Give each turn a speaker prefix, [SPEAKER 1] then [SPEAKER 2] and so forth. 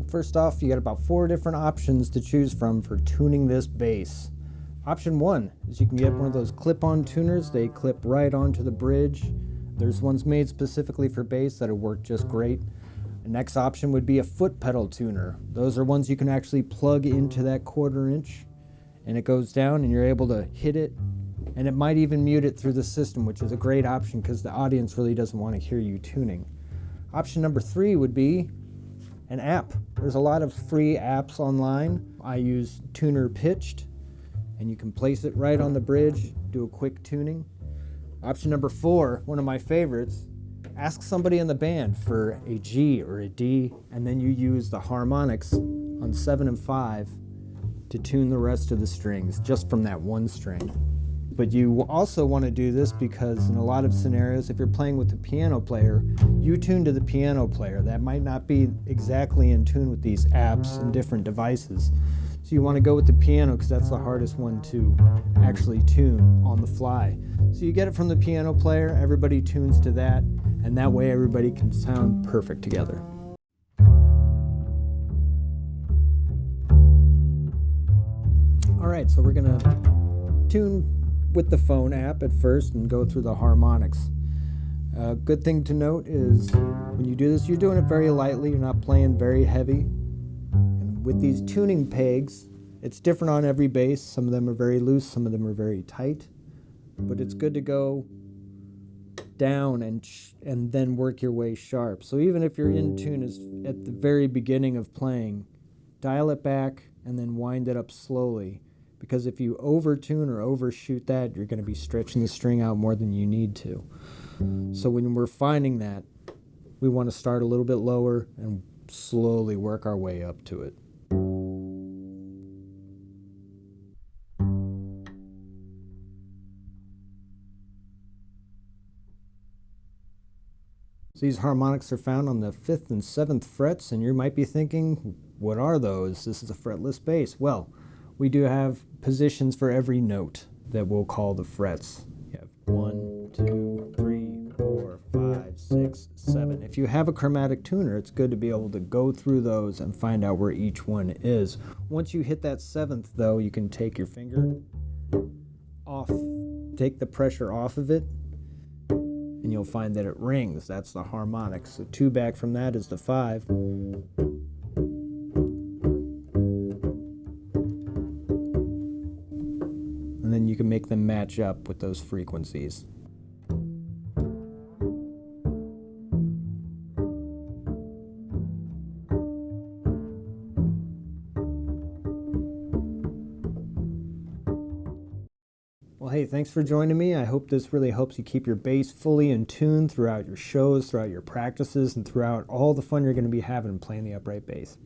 [SPEAKER 1] First off, you got about 4 different options to choose from for tuning this bass. Option 1 is you can get one of those clip-on tuners. They clip right onto the bridge. There's ones made specifically for bass that'll work just great. The next option would be a foot pedal tuner. Those are ones you can actually plug into that 1/4 inch, and it goes down and you're able to hit it, and it might even mute it through the system, which is a great option because the audience really doesn't want to hear you tuning. Option number 3 would be an app. There's a lot of free apps online. I use Tuner Pitched, and you can place it right on the bridge, do a quick tuning. Option number 4, one of my favorites, ask somebody in the band for a G or a D, and then you use the harmonics on 7 and 5 to tune the rest of the strings just from that one string. But you also want to do this because in a lot of scenarios, if you're playing with the piano player, you tune to the piano player. That might not be exactly in tune with these apps and different devices. So you want to go with the piano because that's the hardest one to actually tune on the fly. So you get it from the piano player, everybody tunes to that, and that way everybody can sound perfect together. All right, so we're gonna tune with the phone app at first and go through the harmonics. A good thing to note is when you do this, you're doing it very lightly, you're not playing very heavy. And with these tuning pegs, it's different on every bass. Some of them are very loose, some of them are very tight, but it's good to go down and then work your way sharp. So even if your in tune is at the very beginning of playing, dial it back and then wind it up slowly. Because if you over-tune or overshoot that, you're going to be stretching the string out more than you need to. So when we're finding that, we want to start a little bit lower and slowly work our way up to it. So these harmonics are found on the 5th and 7th frets, and you might be thinking, what are those? This is a fretless bass. Well, we do have positions for every note that we'll call the frets. You have 1, 2, 3, 4, 5, 6, 7. If you have a chromatic tuner, it's good to be able to go through those and find out where each one is. Once you hit that 7th, though, you can take your finger off, take the pressure off of it, and you'll find that it rings. That's the harmonics. So 2 back from that is the 5. And then you can make them match up with those frequencies. Well, hey, thanks for joining me. I hope this really helps you keep your bass fully in tune throughout your shows, throughout your practices, and throughout all the fun you're going to be having playing the upright bass.